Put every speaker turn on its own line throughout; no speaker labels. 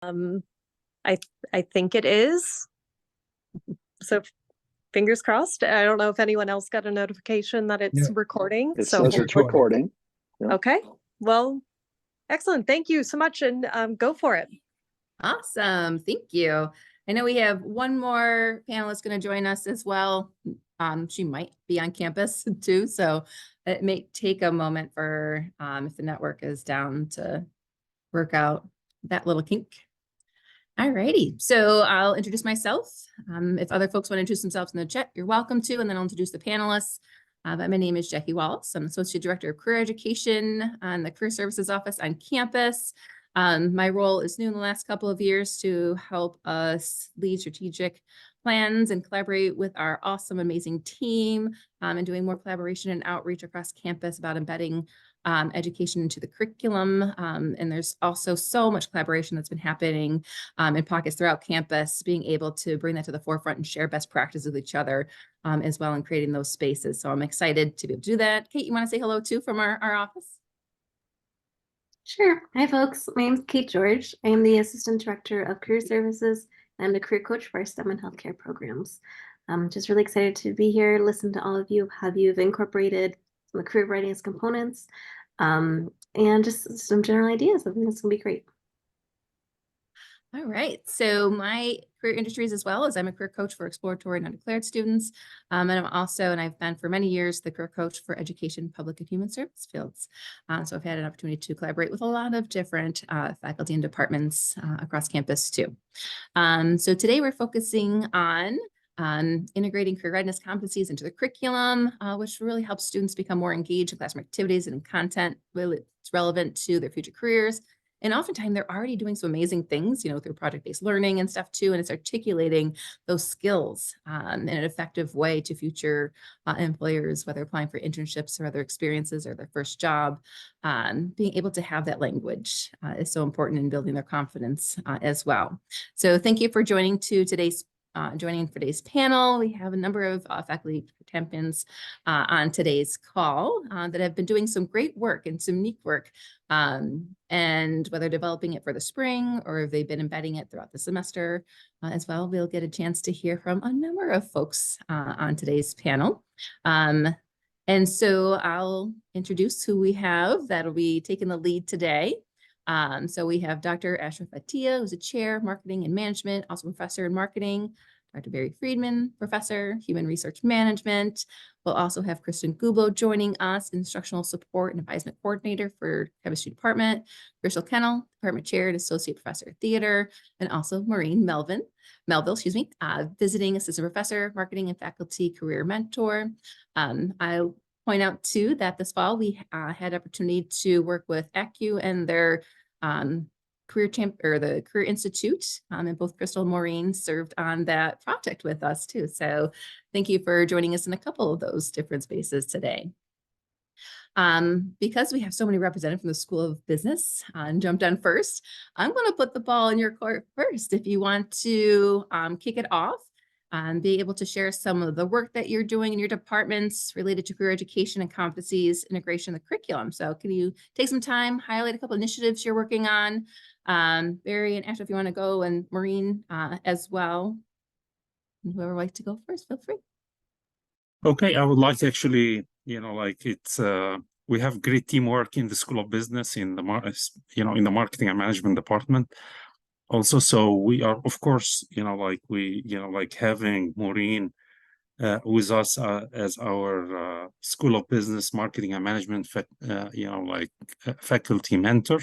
I think it is. So fingers crossed. I don't know if anyone else got a notification that it's recording.
It says it's recording.
Yeah. Okay. Well, excellent. Thank you so much. And go for it.
Awesome. Thank you. I know we have one more panelist going to join us as well. She might be on campus too, so it may take a moment for if the network is down to work out that little kink. All righty, so I'll introduce myself. If other folks want to introduce themselves in the chat, you're welcome to, and then I'll introduce the panelists. But my name is Jackie Wallace. I'm Associate Director of Career Education on the Career Services Office on campus. My role is new in the last couple of years to help us lead strategic plans and collaborate with our awesome, amazing team and doing more collaboration and outreach across campus about embedding education into the curriculum. And there's also so much collaboration that's been happening in pockets throughout campus, being able to bring that to the forefront and share best practices with each other as well in creating those spaces. So I'm excited to be able to do that. Kate, you want to say hello too from our office?
Sure. Hi, folks. My name is Kate George. I am the Assistant Director of Career Services. I'm the career coach for our STEM and healthcare programs. I'm just really excited to be here, listen to all of you, how you've incorporated some of the career readiness components, and just some general ideas. I think this will be great.
All right, so my career industries as well as I'm a career coach for exploratory and undeclared students. And I'm also, and I've been for many years, the career coach for education, public and human service fields. So I've had an opportunity to collaborate with a lot of different faculty and departments across campus too. So today we're focusing on integrating career readiness competencies into the curriculum, which really helps students become more engaged in classroom activities and in content really it's relevant to their future careers. And oftentimes they're already doing some amazing things, you know, through project-based learning and stuff too. And it's articulating those skills in an effective way to future employers, whether applying for internships or other experiences or their first job. Being able to have that language is so important in building their confidence as well. So thank you for joining today's panel. We have a number of faculty participants on today's call that have been doing some great work and some unique work, and whether developing it for the spring or if they've been embedding it throughout the semester as well, we'll get a chance to hear from a number of folks on today's panel. And so I'll introduce who we have that'll be taking the lead today. So we have Dr. Ashraf Attia, who's a chair, marketing and management, also professor in marketing. Dr. Barry Friedman, professor, human research management. We'll also have Kristin Gublo joining us, instructional support and advisement coordinator for chemistry department. Kennel, department chair and associate professor of theater, and also Maureen Melville, visiting assistant professor, marketing and faculty career mentor. I'll point out too that this fall we had opportunity to work with ACU and their the Career Institute, and both Krystal and Maureen served on that project with us too. So thank you for joining us in a couple of those different spaces today. Because we have so many represented from the School of Business and jumped on first, I'm going to put the ball in your court first. If you want to kick it off, be able to share some of the work that you're doing in your departments related to career education and competencies integration of the curriculum. So can you take some time, highlight a couple of initiatives you're working on? Barry and Ashley, if you want to go, and Maureen as well. And whoever would like to go first, feel free.
Okay, I would like to actually, you know, like it's we have great teamwork in the School of Business in the in the marketing and management department. Also, so we are, of course, like having Maureen with us as our School of Business Marketing and Management, faculty mentor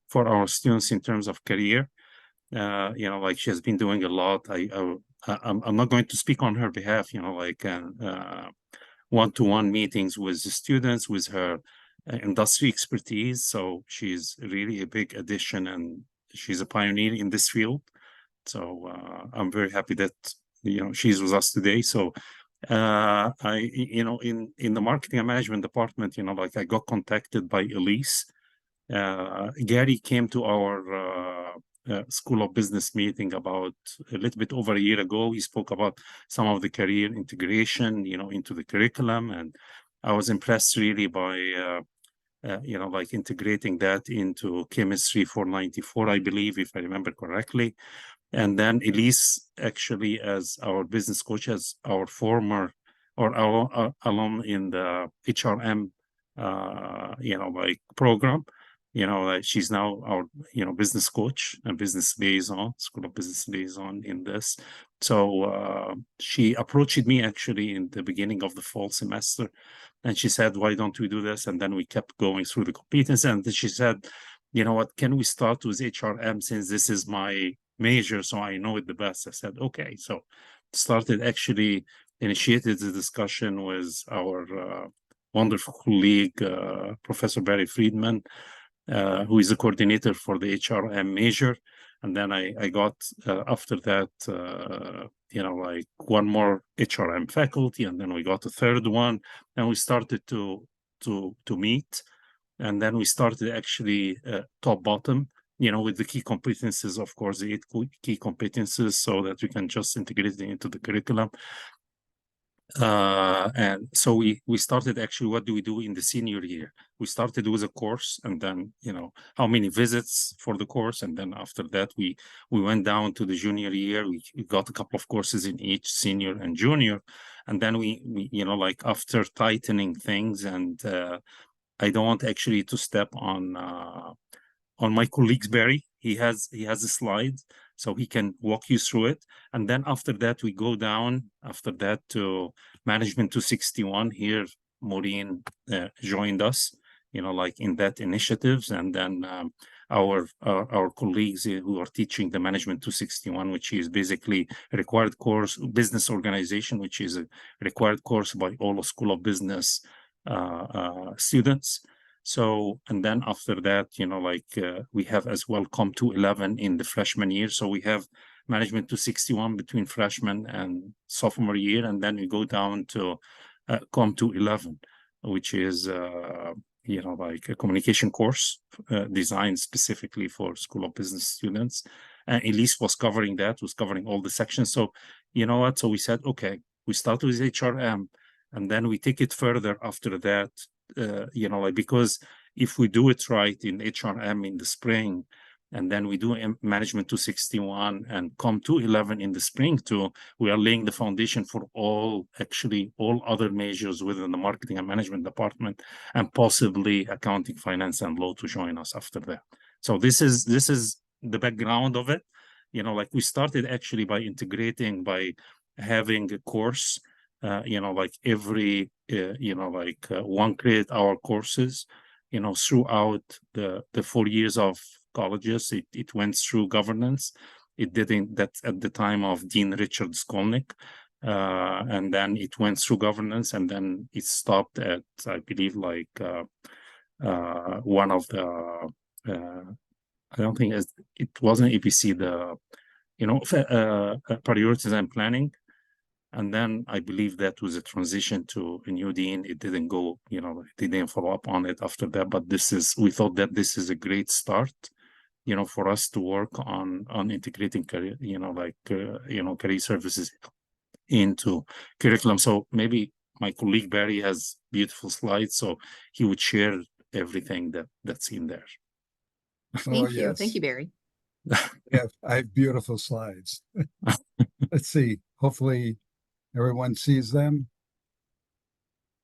for our students in terms of career. Like she has been doing a lot. I'm not going to speak on her behalf, one-to-one meetings with the students with her industry expertise. So she's really a big addition and she's a pioneer in this field. So I'm very happy that, she's with us today. So in the marketing and management department, I got contacted by Elise. Gary came to our School of Business meeting about a little bit over a year ago. He spoke about some of the career integration, into the curriculum. And I was impressed really by like integrating that into chemistry 494, I believe, if I remember correctly. And then Elise, actually, as our business coach, as our former or our alum in the HRM, like program. She's now our, business coach and business liaison, School of Business liaison in this. So she approached me actually in the beginning of the fall semester, and she said, "Why don't we do this?" And then we kept going through the competence, and then she said, "You know what? Can we start with HRM since this is my major, so I know it the best?" I said, "Okay." So started actually initiated the discussion with our wonderful colleague, Professor Barry Friedman, who is the coordinator for the HRM major. And then I got, after that, like one more HRM faculty, and then we got a third one, and we started to meet. And then we started actually top bottom, with the key competencies, of course, the 8 key competencies, so that we can just integrate it into the curriculum. And so we started actually, what do we do in the senior year? We started with a course, and then, how many visits for the course. And then after that, we went down to the junior year. We got a couple of courses in each senior and junior. And then we like after tightening things, and I don't want actually to step on my colleague's Barry. He has a slide, so he can walk you through it. And then after that, we go down after that to Management 261. Here, Maureen joined us, like in that initiatives. And then our colleagues who are teaching the Management 261, which is basically a required course, business organization, which is a required course by all the School of Business students. So, and then after that, we have as well COM 211 in the freshman year. So we have Management 261 between freshman and sophomore year. And then we go down to COM 211, which is, like a communication course designed specifically for School of Business students. And Elise was covering that, was covering all the sections. So, so we said, okay, we start with HRM, and then we take it further after that. Because if we do it right in HRM in the spring, and then we do Management 261 and COM 211 in the spring too, we are laying the foundation for all other majors within the marketing and management department, and possibly accounting, finance, and law to join us after that. So this is the background of it. We started actually by integrating, by having a course, like every, 1 credit hour courses, throughout the 4 years of colleges. It went through governance. It didn't, that's at the time of Dean Richard Skolnick. And then it went through governance, and then it stopped at, I believe, like one of the, I don't think it wasn't APC, the, priorities and planning. And then I believe that was a transition to a new dean. It didn't go, it didn't follow up on it after that. But we thought that this is a great start, for us to work on integrating career, career services into curriculum. So maybe my colleague Barry has beautiful slides, so he would share everything that's in there.
Thank you. Thank you, Barry.
Yeah, I have beautiful slides. Let's see. Hopefully everyone sees them.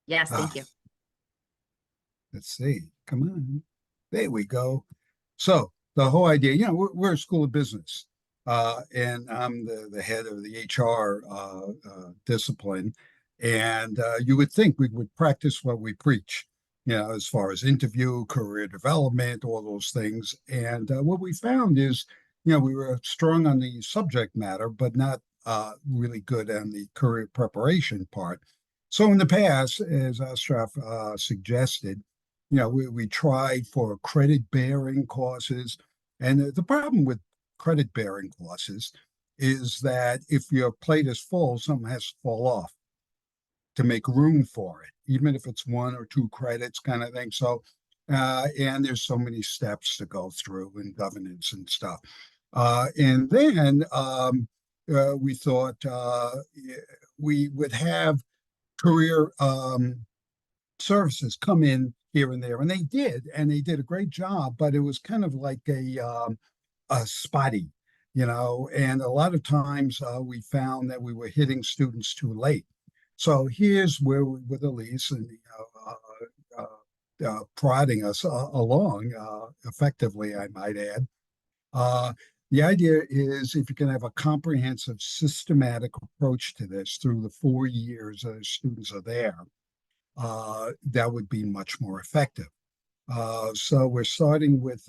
Yes, thank you.
Let's see. Come on. There we go. So the whole idea, we're a school of business, and I'm the head of the HR discipline. And you would think we would practice what we preach, as far as interview, career development, all those things. And what we found is, we were strong on the subject matter, but not really good on the career preparation part. So in the past, as Ashraf suggested, we tried for credit-bearing courses. And the problem with credit-bearing courses is that if your plate is full, something has to fall off to make room for it, even if it's 1 or 2 credits kind of thing. So, and there's so many steps to go through in governance and stuff. And then we thought we would have career services come in, here and there, and they did a great job, but it was kind of like a spotty, and a lot of times we found that we were hitting students too late. So here's where with Elise and prodding us along effectively, I might add. The idea is if you can have a comprehensive, systematic approach to this through the 4 years that students are there, that would be much more effective. So we're starting with,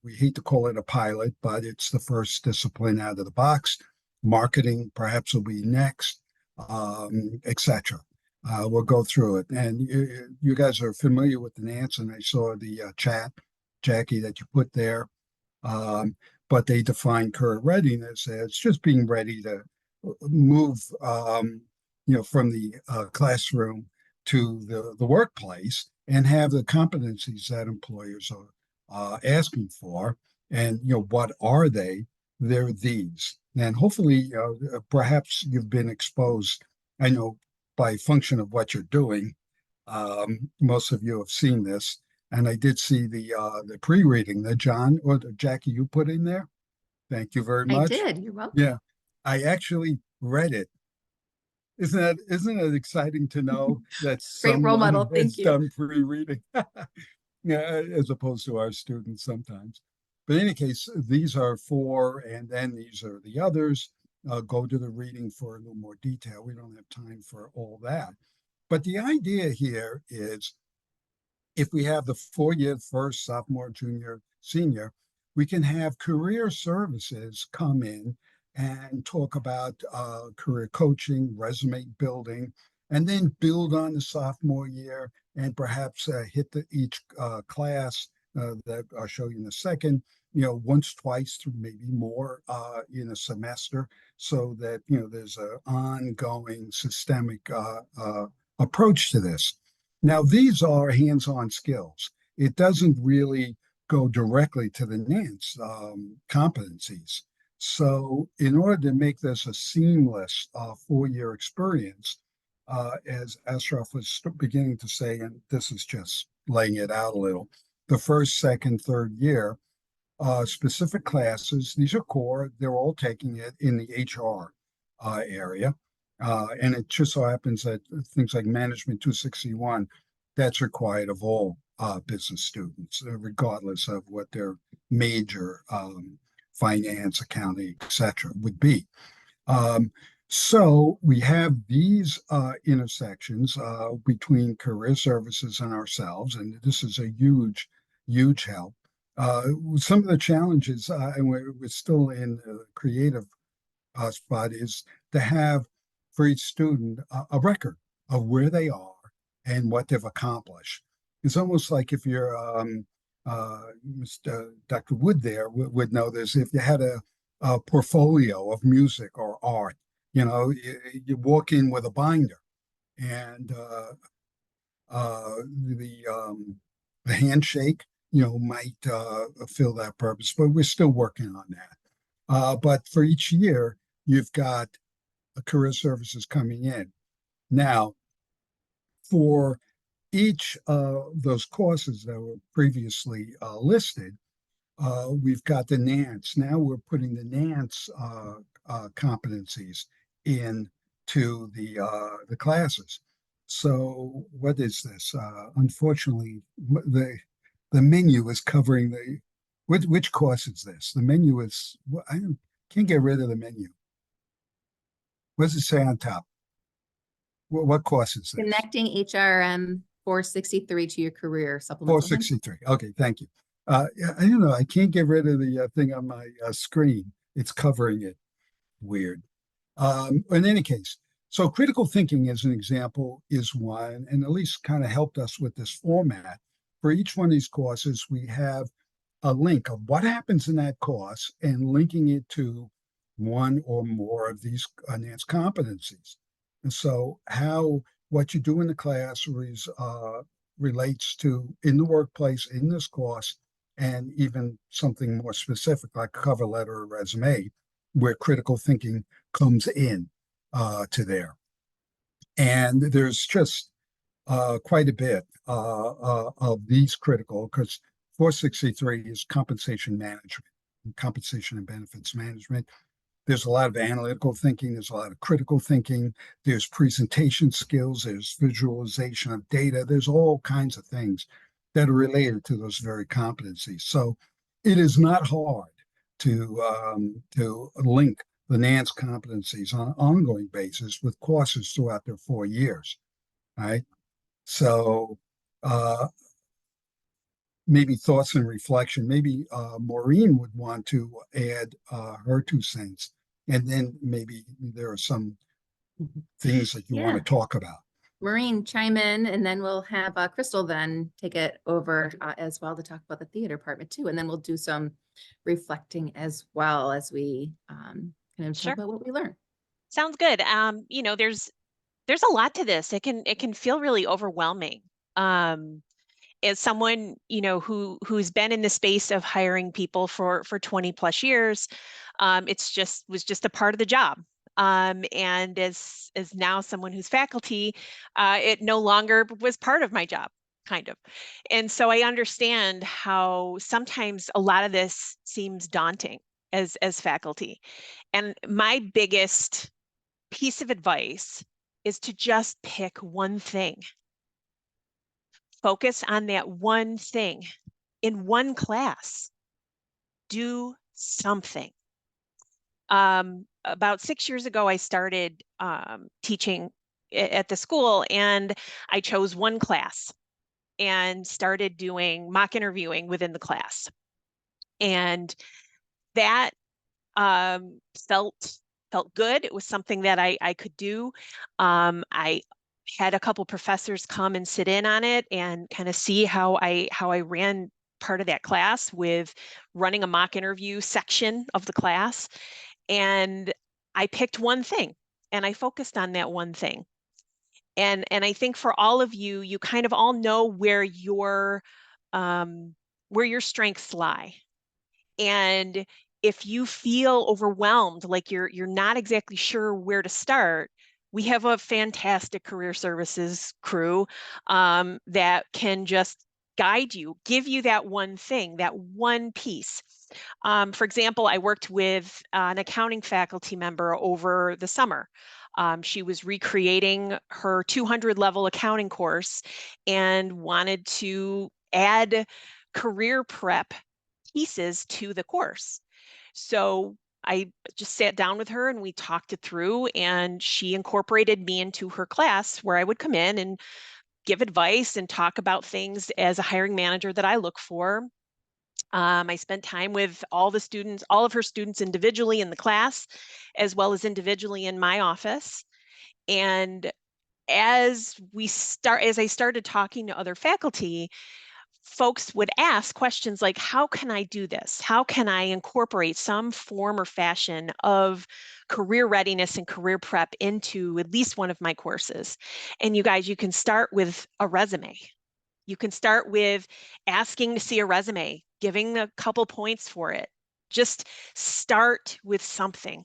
we hate to call it a pilot, but it's the first discipline out of the box. Marketing perhaps will be next, etc. We'll go through it. And you guys are familiar with the Nance, and I saw the chat, Jackie, that you put there. But they define career readiness as just being ready to move, from the classroom to the workplace and have the competencies that employers are asking for. And, what are they? They're these. And hopefully, perhaps you've been exposed, I know, by function of what you're doing. Most of you have seen this. And I did see the pre-reading that John or Jackie you put in there. Thank you very much.
I did. You're welcome.
Yeah, I actually read it. Isn't it exciting to know that
Great role model.
someone has
Thank you.
done pre-reading? Yeah, as opposed to our students sometimes. But in any case, these are 4, and then these are the others. Go to the reading for a little more detail. We don't have time for all that. But the idea here is, if we have the 4-year, first, sophomore, junior, senior, we can have career services come in and talk about career coaching, resume building, and then build on the sophomore year and perhaps hit each class that I'll show you in a second, once, twice, through maybe more in a semester, so that, there's an ongoing systemic approach to this. Now, these are hands-on skills. It doesn't really go directly to the Nance competencies. So in order to make this a seamless 4-year experience, as Ashraf was beginning to say, and this is just laying it out a little, the first, second, third year, specific classes, these are core, they're all taking it in the HR area. And it just so happens that things like Management 261, that's required of all business students, regardless of what their major, finance, accounting, etc. would be. So we have these intersections between career services and ourselves, and this is a huge, huge help. Some of the challenges, and we're still in the creative spot, is to have for each student a record of where they are and what they've accomplished. It's almost like if you're Mr. Dr. Wood there would know this. If you had a portfolio of music or art, you walk in with a binder, and the handshake, might fill that purpose. But we're still working on that. But for each year, you've got career services coming in. Now, for each of those courses that were previously listed, we've got the Nance. Now we're putting the Nance competencies into the classes. So what is this? Unfortunately, the menu is covering which course is this? The menu is, I can't get rid of the menu. What does it say on top? What course is this?
Connecting HRM 463 to your career supplemental.
463. Okay, thank you. I don't know. I can't get rid of the thing on my screen. It's covering it. Weird. In any case, so critical thinking, as an example, is one, and at least kind of helped us with this format. For each one of these courses, we have a link of what happens in that course and linking it to one or more of these enhanced competencies. And so what you do in the class relates to in the workplace, in this course, and even something more specific like a cover letter or resume, where critical thinking comes in to there. And there's just quite a bit of these critical, because 463 is compensation management, compensation and benefits management. There's a lot of analytical thinking. There's a lot of critical thinking. There's presentation skills. There's visualization of data. There's all kinds of things that are related to those very competencies. So it is not hard to link the NANCE competencies on an ongoing basis with courses throughout their 4 years, right? So maybe thoughts and reflection. Maybe Maureen would want to add her 2 cents, and then maybe there are some things that you want to talk about.
Maureen, chime in, and then we'll have Krystal then take it over as well to talk about the theater department too. And then we'll do some reflecting as well as we kind of
Sure.
talk about what we learned.
Sounds good. You know, there's a lot to this. It can feel really overwhelming. As someone, you know, who's been in the space of hiring people for 20 plus years, was just a part of the job. And as now someone who's faculty, it no longer was part of my job, kind of. And so I understand how sometimes a lot of this seems daunting as faculty. And my biggest piece of advice is to just pick one thing. Focus on that one thing in one class. Do something. About 6 years ago, I started teaching at the school, and I chose one class and started doing mock interviewing within the class. And that felt good. It was something that I could do. I had a couple professors come and sit in on it and kind of see how I ran part of that class with running a mock interview section of the class. And I picked one thing and I focused on that one thing. And I think for all of you, you kind of all know where your strengths lie. And if you feel overwhelmed, like you're not exactly sure where to start, we have a fantastic career services crew that can just guide you, give you that one thing, that one piece. For example, I worked with an accounting faculty member over the summer. She was recreating her 200 level accounting course and wanted to add career prep pieces to the course. So I just sat down with her and we talked it through, and she incorporated me into her class where I would come in and give advice and talk about things as a hiring manager that I look for. I spent time with all of her students individually in the class, as well as individually in my office. And as I started talking to other faculty, folks would ask questions like, how can I do this? How can I incorporate some form or fashion of career readiness and career prep into at least one of my courses? And you guys, you can start with a resume. You can start with asking to see a resume, giving a couple points for it. Just start with something.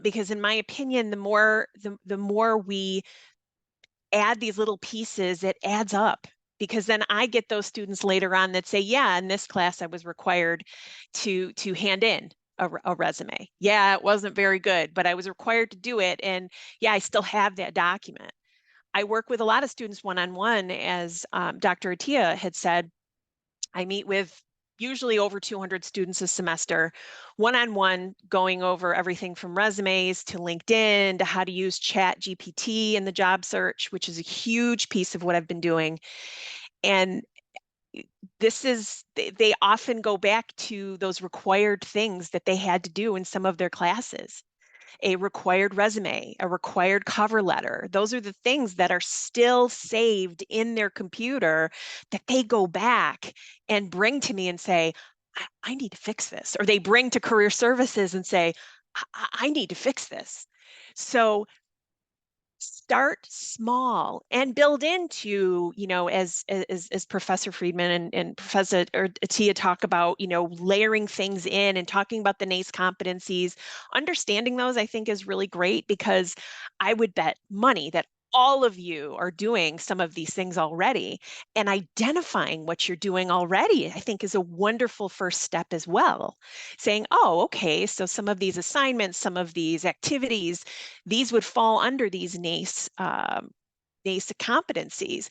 Because in my opinion, the more we add these little pieces, it adds up. Because then I get those students later on that say, yeah, in this class, I was required to hand in a resume. Yeah, it wasn't very good, but I was required to do it. And yeah, I still have that document. I work with a lot of students one-on-one, as Dr. Attia had said. I meet with usually over 200 students a semester, one-on-one, going over everything from resumes to LinkedIn to how to use Chat GPT in the job search, which is a huge piece of what I've been doing. And they often go back to those required things that they had to do in some of their classes. A required resume, a required cover letter. Those are the things that are still saved in their computer that they go back and bring to me and say, I need to fix this. Or they bring to career services and say, I need to fix this. So start small and build into, as Professor Friedman and Professor Attia talk about, layering things in and talking about the NACE competencies. Understanding those, I think, is really great, because I would bet money that all of you are doing some of these things already, and identifying what you're doing already, I think, is a wonderful first step as well. Saying, oh, okay, so some of these assignments, some of these activities, these would fall under these NACE competencies.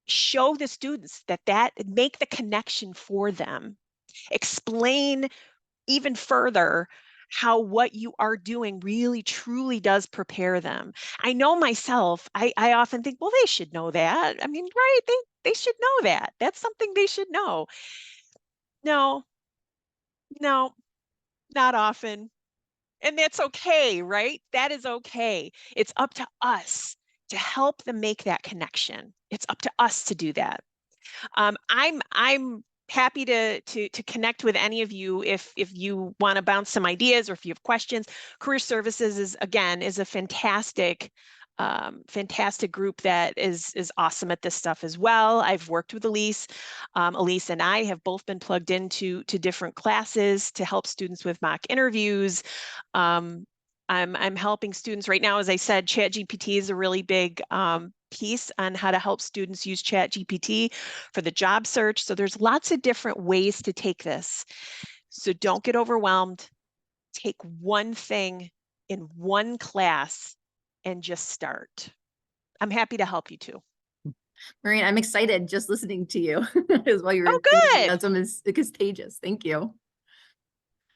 Show the students that make the connection for them. Explain even further how what you are doing really truly does prepare them. I know myself, I often think, well, they should know that. I mean, right, they should know that. That's something they should know. No, no, not often. And that's okay, right? That is okay. It's up to us to help them make that connection. It's up to us to do that. I'm happy to connect with any of you if you want to bounce some ideas or if you have questions. Career Services is a fantastic group that is awesome at this stuff as well. I've worked with Elise. Elise and I have both been plugged into different classes to help students with mock interviews. I'm helping students right now. As I said, ChatGPT is a really big piece on how to help students use ChatGPT for the job search. So there's lots of different ways to take this. So don't get overwhelmed. Take one thing in one class and just start. I'm happy to help you too.
Maureen, I'm excited just listening to you as well. Your
Oh, good.
enthusiasm is contagious. Thank you.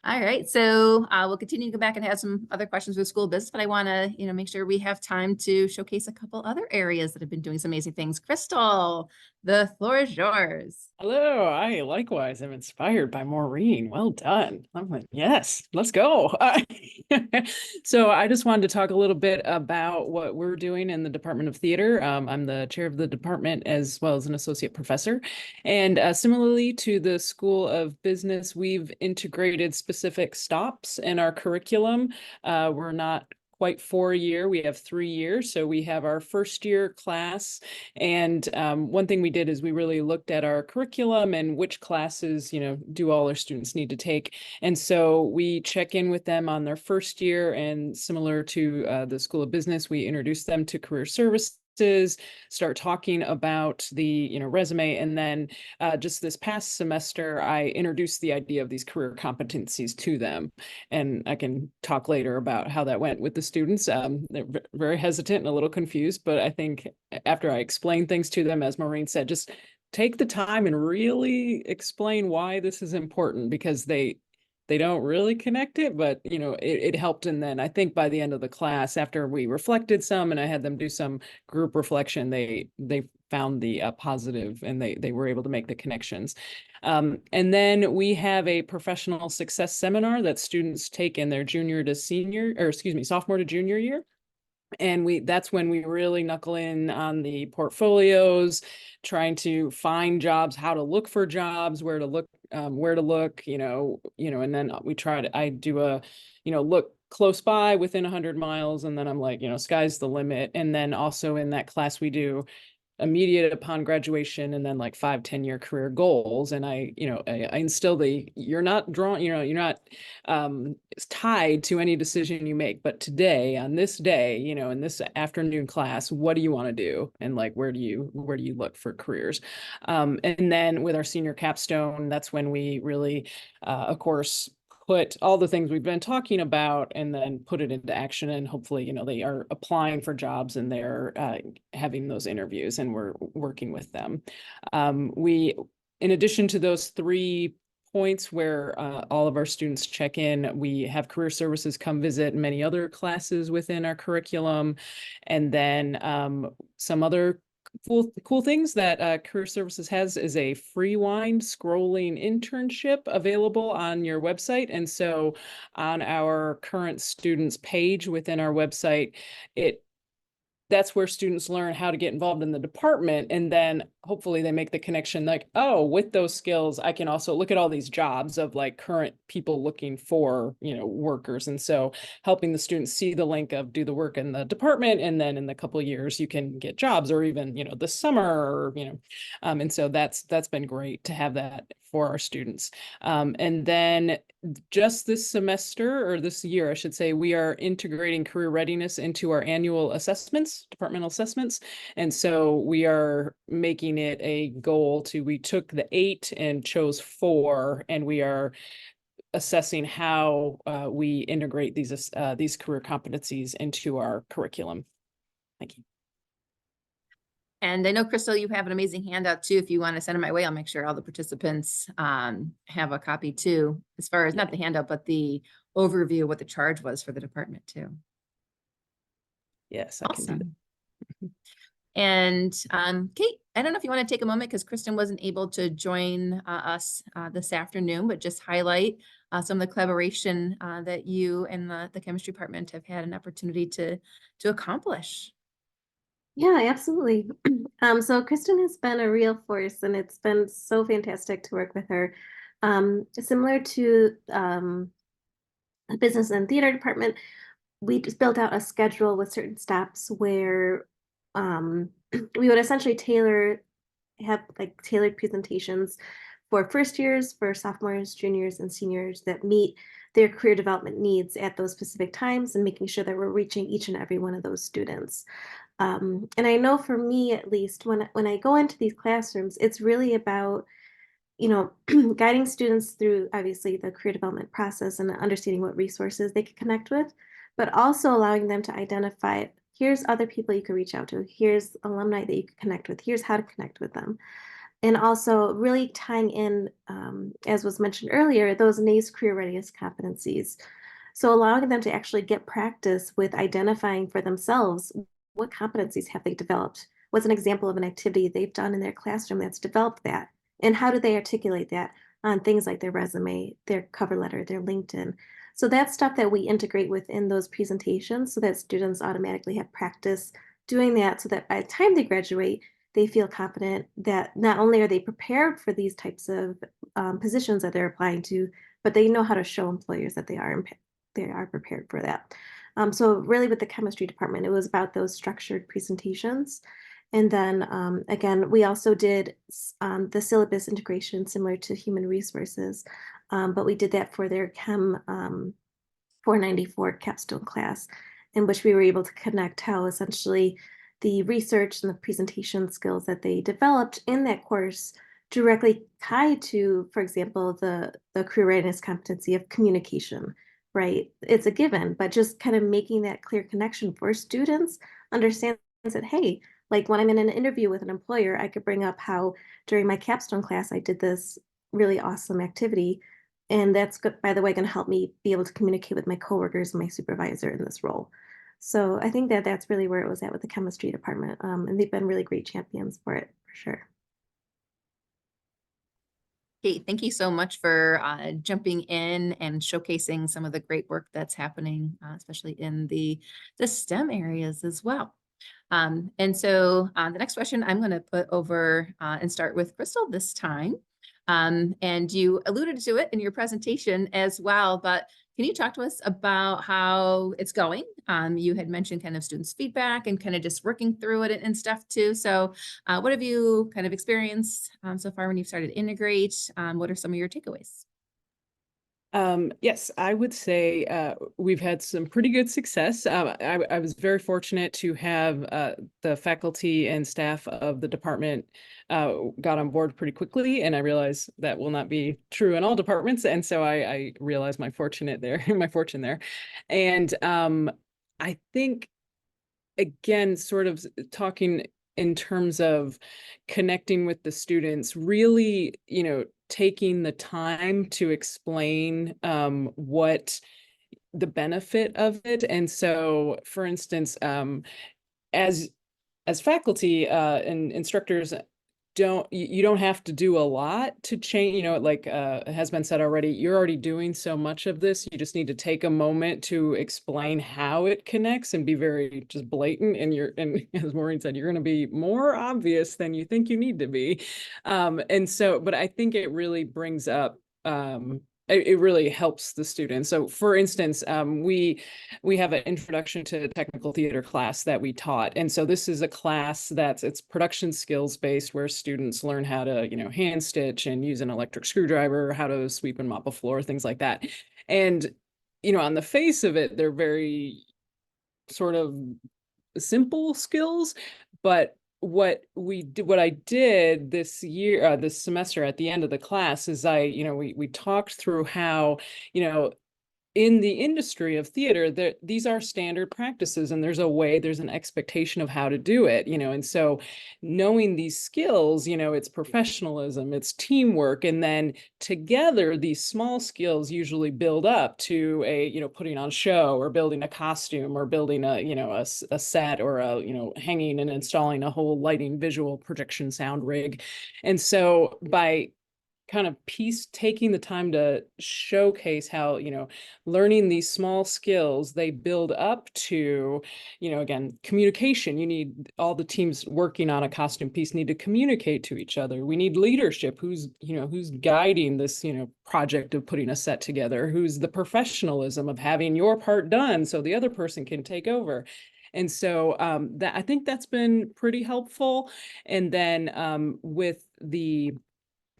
All right, so we'll continue to go back and have some other questions with school business, but I want to, make sure we have time to showcase a couple other areas that have been doing some amazing things. Krystal, the floor is yours.
Hello, I likewise am inspired by Maureen. Well done. I'm like, yes, let's go. So I just wanted to talk a little bit about what we're doing in the Department of Theater. I'm the chair of the department as well as an associate professor. And similarly to the School of Business, we've integrated specific stops in our curriculum. We're not quite 4 year, we have 3 years. So we have our first year class. And one thing we did is we really looked at our curriculum and which classes, do all our students need to take. And so we check in with them on their first year, and similar to the School of Business, we introduce them to career services, start talking about the resume, and then just this past semester I introduced the idea of these career competencies to them, and I can talk later about how that went with the students. They're very hesitant and a little confused, but I think after I explained things to them, as Maureen said, just take the time and really explain why this is important, because they don't really connect it, but it helped. And then I think by the end of the class, after we reflected some and I had them do some group reflection, they found the positive, and they were able to make the connections. And then we have a professional success seminar that students take in their sophomore to junior year. And that's when we really knuckle in on the portfolios, trying to find jobs, how to look for jobs, where to look, and then I do a, look close by within 100 miles. And then I'm like, sky's the limit. And then also in that class, we do immediate upon graduation, and then like 5-10 year career goals. And I instill you're not drawn, you're not tied to any decision you make, but today, on this day, in this afternoon class, what do you want to do? And like, where do you look for careers? And then with our senior capstone, that's when we really, of course, put all the things we've been talking about and then put it into action. And hopefully, they are applying for jobs and they're having those interviews, and we're working with them. In addition to those 3 points where all of our students check in, we have career services come visit many other classes within our curriculum. And then some other cool things that Career Services has is a free wind scrolling internship available on your website. And so on our current students page within our website, that's where students learn how to get involved in the department. And then hopefully they make the connection like, oh, with those skills, I can also look at all these jobs of like current people looking for, workers. And so helping the students see the link of do the work in the department. And then in the couple of years, you can get jobs, or even, this summer, or, and so that's been great to have that for our students. And then just this semester, or this year, I should say, we are integrating career readiness into our annual assessments, departmental assessments. And so we are making it a goal we took the 8 and chose 4, and we are assessing how we integrate these career competencies into our curriculum. Thank you.
And I know, Krystal, you have an amazing handout too. If you want to send it my way, I'll make sure all the participants have a copy too, as far as not the handout, but the overview of what the charge was for the department too.
Yes, I can do that.
Awesome. And Kate, I don't know if you want to take a moment, because Kristin wasn't able to join us this afternoon, but just highlight some of the collaboration that you and the chemistry department have had an opportunity to accomplish.
Yeah, absolutely. So Kristin has been a real force, and it's been so fantastic to work with her. Similar to the business and theater department, we just built out a schedule with certain steps where we would essentially have like tailored presentations for first years, for sophomores, juniors, and seniors that meet their career development needs at those specific times, and making sure that we're reaching each and every one of those students. And I know for me, at least, when I go into these classrooms, it's really about, guiding students through obviously the career development process and understanding what resources they can connect with, but also allowing them to identify, here's other people you could reach out to, here's alumni that you could connect with, here's how to connect with them. And also really tying in, as was mentioned earlier, those NACE career readiness competencies. So allowing them to actually get practice with identifying for themselves, what competencies have they developed? What's an example of an activity they've done in their classroom that's developed that? And how do they articulate that on things like their resume, their cover letter, their LinkedIn? So that's stuff that we integrate within those presentations so that students automatically have practice doing that, so that by the time they graduate, they feel confident that not only are they prepared for these types of positions that they're applying to, but they know how to show employers that they are prepared for that. So really with the chemistry department, it was about those structured presentations. And then again, we also did the syllabus integration similar to human resources, but we did that for their Chem 494 capstone class, in which we were able to connect how essentially the research and the presentation skills that they developed in that course directly tied to, for example, the career readiness competency of communication, right? It's a given, but just kind of making that clear connection for students understands that, hey, like when I'm in an interview with an employer, I could bring up how during my capstone class, I did this really awesome activity. And that's, by the way, going to help me be able to communicate with my coworkers and my supervisor in this role. So I think that that's really where it was at with the chemistry department. And they've been really great champions for it, for sure.
Kate, thank you so much for jumping in and showcasing some of the great work that's happening, especially in the STEM areas as well. And so the next question I'm going to put over and start with Krystal this time. And you alluded to it in your presentation as well, but can you talk to us about how it's going? You had mentioned kind of students' feedback and kind of just working through it and stuff too. So what have you kind of experienced so far when you've started to integrate? What are some of your takeaways?
Yes, I would say we've had some pretty good success. I was very fortunate to have the faculty and staff of the department got on board pretty quickly, and I realize that will not be true in all departments. And so I realized my fortune there. And I think, again, sort of talking in terms of connecting with the students, really, taking the time to explain what the benefit of it. And so, for instance, as faculty and instructors, you don't have to do a lot to change, like has been said already, you're already doing so much of this. You just need to take a moment to explain how it connects and be very just blatant. And as Maureen said, you're going to be more obvious than you think you need to be. And so, but I think it really brings up it really helps the students. So for instance, we have an introduction to technical theater class that we taught. And so this is a class it's production skills based, where students learn how to, hand stitch and use an electric screwdriver, how to sweep and mop a floor, things like that. And, on the face of it, they're very sort of simple skills, but what I did this year, this semester at the end of the class is we talked through how, in the industry of theater, these are standard practices, and there's an expectation of how to do it, and so knowing these skills, it's professionalism, it's teamwork, and then together these small skills usually build up to putting on a show, or building a costume, or building a set, or hanging and installing a whole lighting, visual, projection, sound rig. And so by kind of taking the time to showcase how, learning these small skills, they build up to, again, communication. You need all the teams working on a costume piece need to communicate to each other. We need leadership, who's guiding this, project of putting a set together, who's the professionalism of having your part done so the other person can take over. And so I think that's been pretty helpful. And then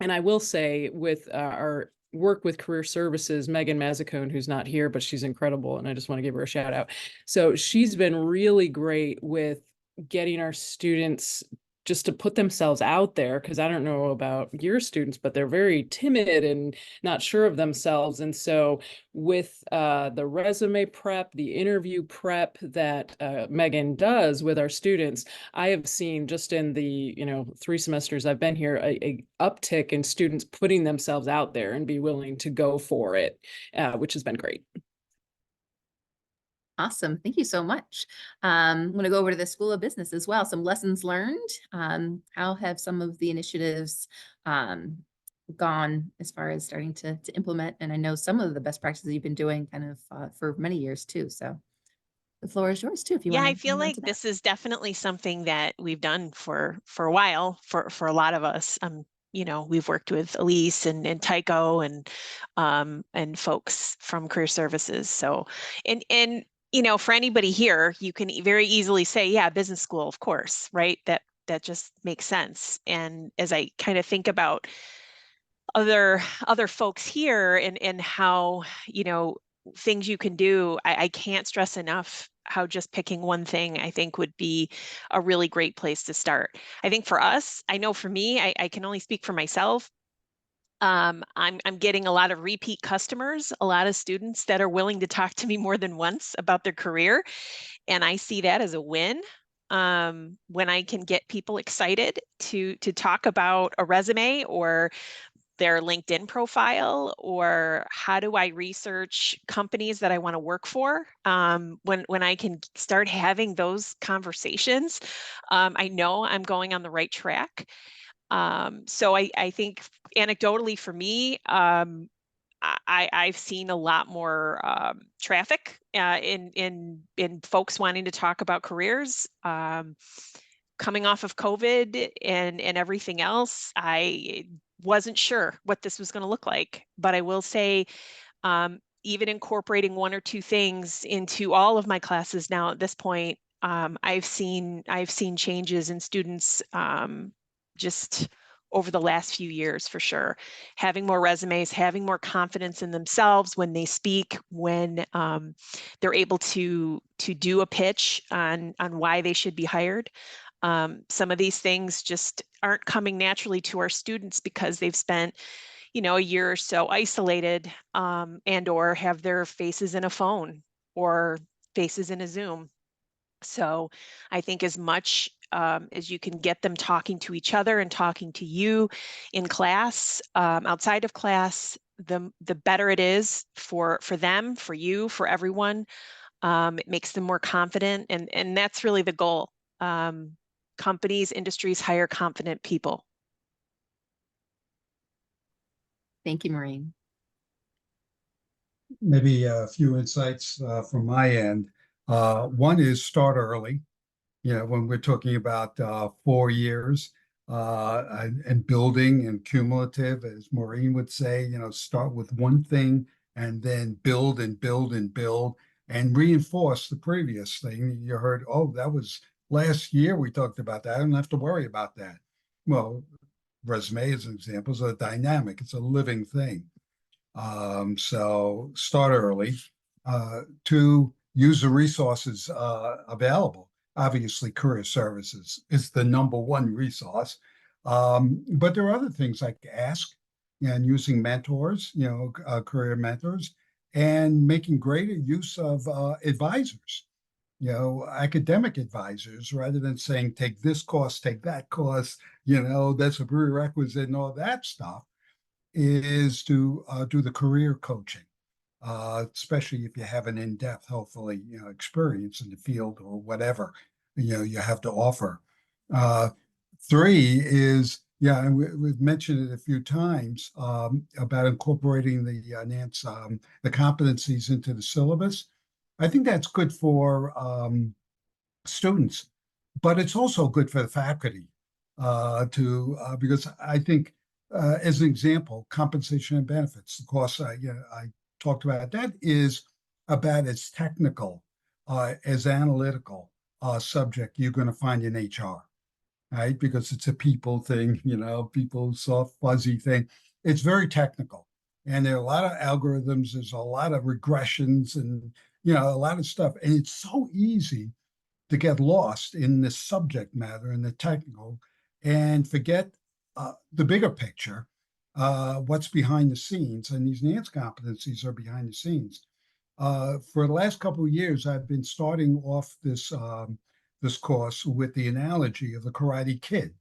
and I will say, with our work with career services, Megan Mazzacone, who's not here, but she's incredible, and I just want to give her a shout out. So she's been really great with getting our students just to put themselves out there, because I don't know about your students, but they're very timid and not sure of themselves. And so with the resume prep, the interview prep that Megan does with our students, I have seen, just in the 3 semesters I've been here, a uptick in students putting themselves out there and be willing to go for it, which has been great.
Awesome. Thank you so much. I'm going to go over to the School of Business as well. Some lessons learned. How have some of the initiatives gone as far as starting to implement? And I know some of the best practices you've been doing kind of for many years too. So the floor is yours too, if you want.
Yeah, I feel like this is definitely something that we've done for a while for a lot of us. We've worked with Elise and Tycho and folks from career services. So, and for anybody here, you can very easily say, yeah, business school, of course, right? That just makes sense. And as I kind of think about other folks here and how, things you can do, I can't stress enough how just picking one thing, I think, would be a really great place to start. I think for us, I know for me, I can only speak for myself. I'm getting a lot of repeat customers, a lot of students that are willing to talk to me more than once about their career. And I see that as a win. When I can get people excited to talk about a resume or their LinkedIn profile, or how do I research companies that I want to work for? When I can start having those conversations, I know I'm going on the right track. So I think anecdotally for me, I've seen a lot more traffic in folks wanting to talk about careers. Coming off of COVID and everything else, I wasn't sure what this was going to look like, but I will say, even incorporating 1 or 2 things into all of my classes now at this point, I've seen changes in students just over the last few years, for sure. Having more resumes, having more confidence in themselves when they speak, when they're able to do a pitch on why they should be hired. Some of these things just aren't coming naturally to our students because they've spent, a year or so isolated, and or have their faces in a phone or faces in a Zoom. So I think as much as you can get them talking to each other and talking to you in class, outside of class, the better it is for them, for you, for everyone. It makes them more confident, and that's really the goal. Companies, industries hire confident people.
Thank you, Maureen.
Maybe a few insights from my end. One is start early. When we're talking about 4 years, and building and cumulative, as Maureen would say, start with one thing and then build and build and build and reinforce the previous thing. You heard, oh, that was last year we talked about that. I don't have to worry about that. Well, resume as an example is a dynamic, it's a living thing. So start early, to use the resources available. Obviously, career services is the #1 resource. But there are other things like ask and using mentors, career mentors, and making greater use of advisors, academic advisors, rather than saying, take this course, take that course, that's a prerequisite and all that stuff, is to do the career coaching, especially if you have an in-depth, hopefully, experience in the field or whatever, you have to offer. 3 is, and we've mentioned it a few times, about incorporating the the competencies into the syllabus. I think that's good for students, but it's also good for the faculty because I think, as an example, compensation and benefits, of course, I talked about, that is about as technical, as analytical subject you're going to find in HR, right? Because it's a people thing, people, soft, fuzzy thing. It's very technical. And there are a lot of algorithms, there's a lot of regressions and, a lot of stuff. And it's so easy to get lost in the subject matter and the technical and forget the bigger picture, what's behind the scenes. And these Nance competencies are behind the scenes. For the last couple of years, I've been starting off this course with the analogy of the Karate Kid.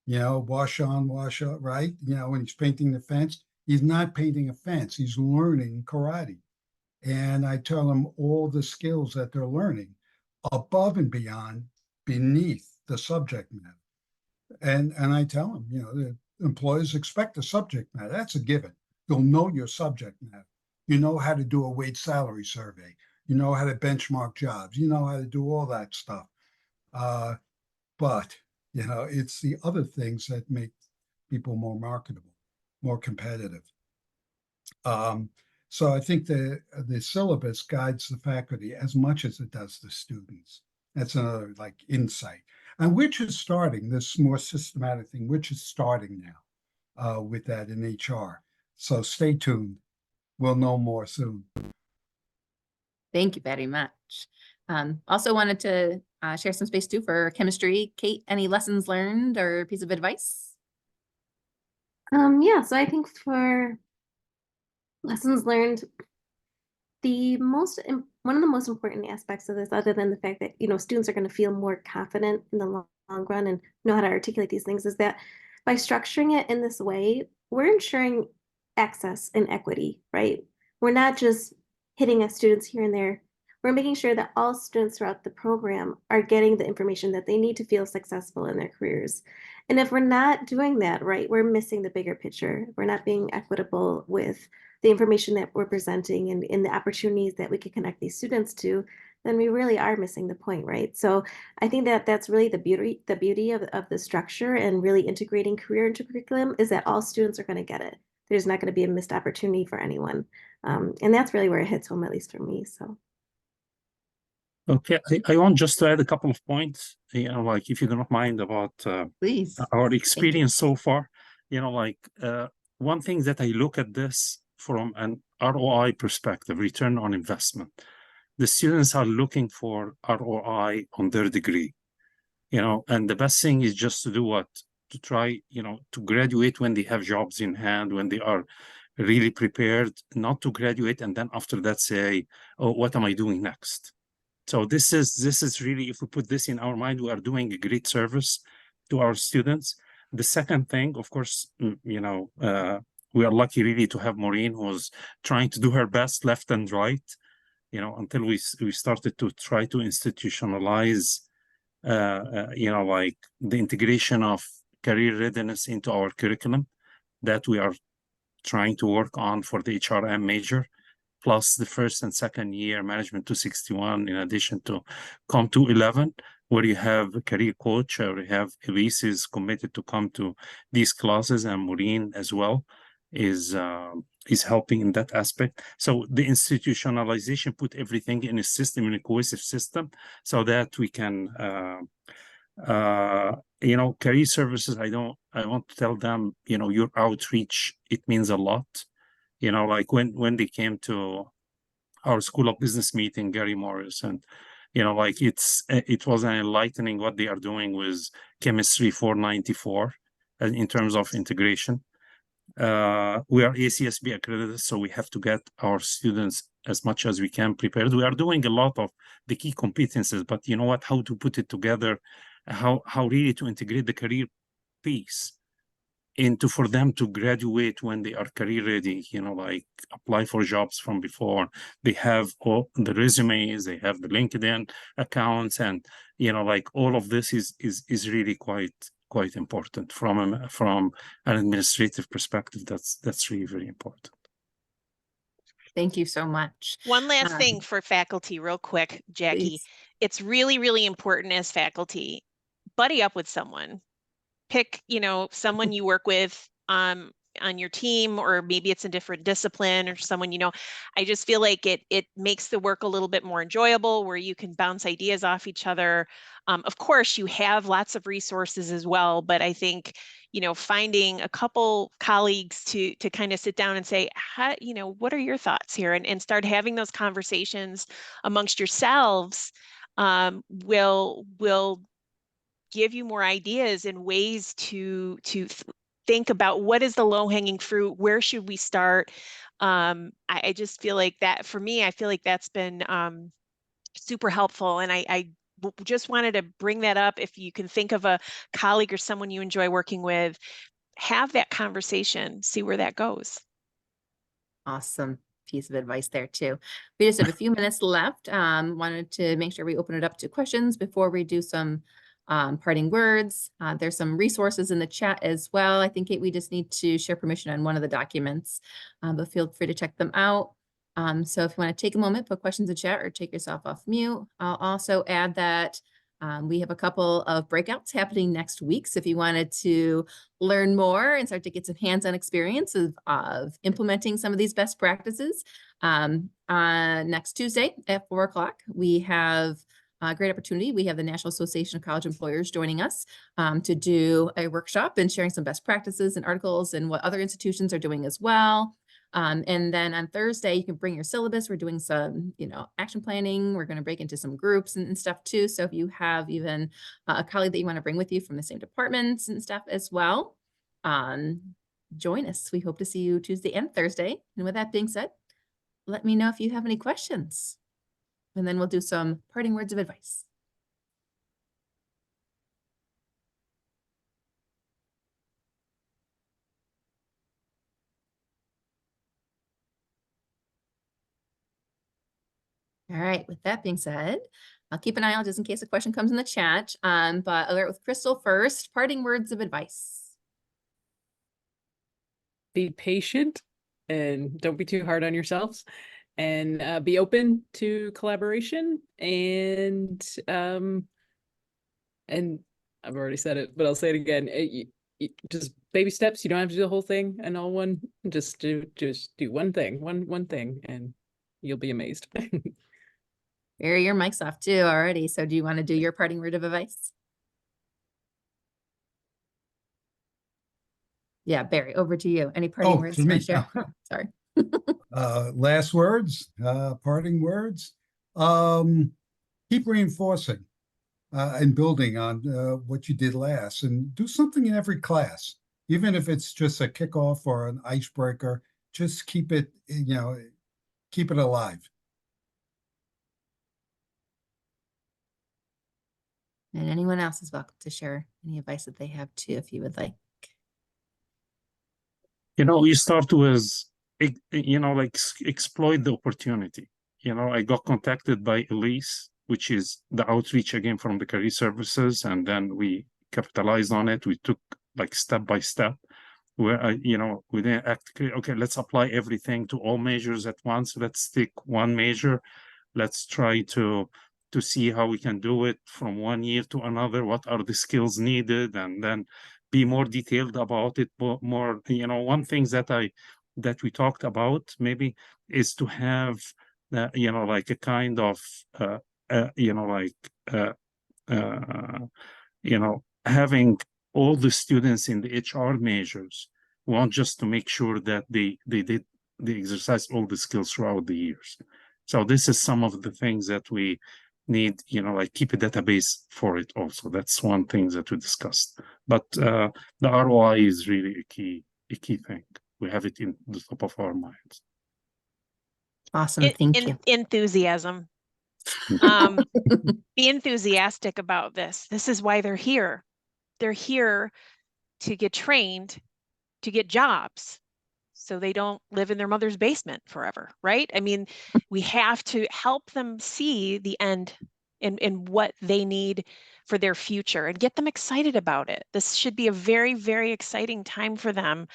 Wash on, wash up, right? When he's painting the fence, he's not painting a fence, he's learning karate. And I tell them all the skills that they're learning above and beyond, beneath the subject matter. And I tell them, the employers expect the subject matter. That's a given. You'll know your subject matter. You know how to do a wage salary survey. You know how to benchmark jobs. You know how to do all that stuff. But, it's the other things that make people more marketable, more competitive. So I think the syllabus guides the faculty as much as it does the students. That's another insight. And we're just starting this more systematic thing. We're just starting now with that in HR. So stay tuned. We'll know more soon.
Thank you very much. Also wanted to share some space too for chemistry. Kate, any lessons learned or piece of advice?
So I think for lessons learned, one of the most important aspects of this, other than the fact that students are going to feel more confident in the long run and know how to articulate these things, is that by structuring it in this way, we're ensuring access and equity, right? We're not just hitting at students here and there. We're making sure that all students throughout the program are getting the information that they need to feel successful in their careers. And if we're not doing that, right, we're missing the bigger picture. We're not being equitable with the information that we're presenting and the opportunities that we can connect these students to, then we really are missing the point, right? So I think that that's really the beauty of the structure and really integrating career into curriculum, is that all students are going to get it. There's not going to be a missed opportunity for anyone. And that's really where it hits home, at least for me. So.
Okay, I want just to add a couple of points, if you don't mind, about
Please.
our experience so far. One thing that I look at this from an ROI perspective, return on investment. The students are looking for ROI on their degree, and the best thing is just to do what? To try, to graduate when they have jobs in hand, when they are really prepared, not to graduate and then after that say, oh, what am I doing next? So this is really, if we put this in our mind, we are doing a great service to our students. The second thing, of course, we are lucky really to have Maureen, who's trying to do her best left and right, until we started to try to institutionalize, the integration of career readiness into our curriculum that we are trying to work on for the HRM major, plus the first and second year management 261, in addition to Com 211. where you have a career coach, or you have Elise is committed to come to these classes, and Maureen as well is helping in that aspect. So the institutionalization put everything in a system, in a cohesive system, so that we can career services, I want to tell them, your outreach, it means a lot. Like when they came to our School of Business meeting, Gary Morris, and it was an enlightening what they are doing with Chemistry 494 in terms of integration. We are ACSB accredited, so we have to get our students as much as we can prepared. We are doing a lot of the key competencies, but you know what, how to put it together, how really to integrate the career piece into for them to graduate when they are career ready, like apply for jobs from before. They have all the resumes, they have the LinkedIn accounts, and like all of this is really quite important from an administrative perspective. That's really very important.
Thank you so much.
One last thing for faculty real quick, Jackie.
Please.
It's really, really important as faculty, buddy up with someone. Pick, someone you work with on your team, or maybe it's a different discipline, or someone, I just feel like it makes the work a little bit more enjoyable, where you can bounce ideas off each other. Of course, you have lots of resources as well, but I think, finding a couple colleagues to kind of sit down and say, what are your thoughts here? And start having those conversations amongst yourselves will give you more ideas and ways to think about what is the low-hanging fruit, where should we start. I just feel like that, for me, I feel like that's been super helpful, and I just wanted to bring that up. If you can think of a colleague or someone you enjoy working with, have that conversation, see where that goes.
Awesome piece of advice there too. We just have a few minutes left. Wanted to make sure we open it up to questions before we do some parting words. There's some resources in the chat as well. I think we just need to share permission on one of the documents, but feel free to check them out. So if you want to take a moment, put questions in chat or take yourself off mute. I'll also add that we have a couple of breakouts happening next week. So if you wanted to learn more and start to get some hands-on experience of implementing some of these best practices, next Tuesday at 4 o'clock, we have a great opportunity. We have the National Association of College Employers joining us to do a workshop and sharing some best practices and articles and what other institutions are doing as well. And then on Thursday, you can bring your syllabus. We're doing some, action planning. We're going to break into some groups and stuff too. So if you have even a colleague that you want to bring with you from the same departments and stuff as well, join us. We hope to see you Tuesday and Thursday. And with that being said, let me know if you have any questions. And then we'll do some parting words of advice. All right, with that being said, I'll keep an eye out just in case a question comes in the chat, but I'll start with Krystal first. Parting words of advice.
Be patient and don't be too hard on yourselves, and be open to collaboration, and I've already said it, but I'll say it again. Just baby steps. You don't have to do the whole thing and all one. Just do one thing, one thing, and you'll be amazed.
Barry, your mic's off too already. So do you want to do your parting word of advice? Yeah, Barry, over to you. Any parting words you want to share? Sorry.
Last words, parting words. Keep reinforcing and building on what you did last, and do something in every class, even if it's just a kickoff or an icebreaker. Just keep it, keep it alive.
And anyone else is welcome to share any advice that they have too, if you would like.
You start with, exploit the opportunity. I got contacted by Elise, which is the outreach again from the career services, and then we capitalized on it. We took step by step, where we didn't act, okay, let's apply everything to all measures at once. Let's take one measure. Let's try to to see how we can do it from one year to another. What are the skills needed, and then be more detailed about it. More, you know, one thing that we talked about maybe is to have, you know, like a kind of, you know, like, you know, having all the students in the HR majors want just to make sure that they exercise all the skills throughout the years. So this is some of the things that we need, you know, like keep a database for it also. That's one thing that we discussed. But the ROI is really a key thing. We have it in the top of our minds.
Awesome. Thank you.
Enthusiasm. Be enthusiastic about this. This is why they're here. They're here to get trained, to get jobs, so they don't live in their mother's basement forever, right? I mean, we have to help them see the end and what they need for their future and get them excited about it. This should be a very, very exciting time for them.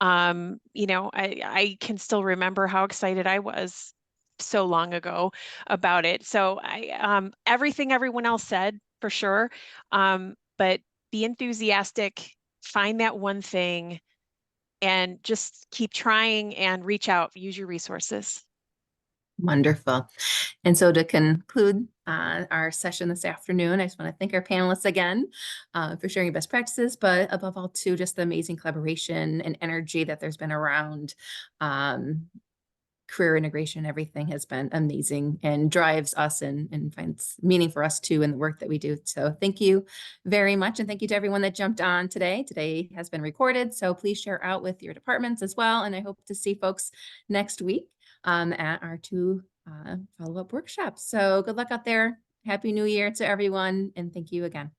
You know, I can still remember how excited I was so long ago about it. So everything everyone else said for sure, but be enthusiastic, find that one thing, and just keep trying and reach out, use your resources.
Wonderful. And so to conclude our session this afternoon, I just want to thank our panelists again for sharing best practices, but above all, too, just the amazing collaboration and energy that there's been around career integration. Everything has been amazing and drives us and finds meaning for us too in the work that we do. So thank you very much. And thank you to everyone that jumped on today. Today has been recorded, so please share out with your departments as well. And I hope to see folks next week at our 2 follow-up workshops. So good luck out there. Happy New Year to everyone. And thank you again.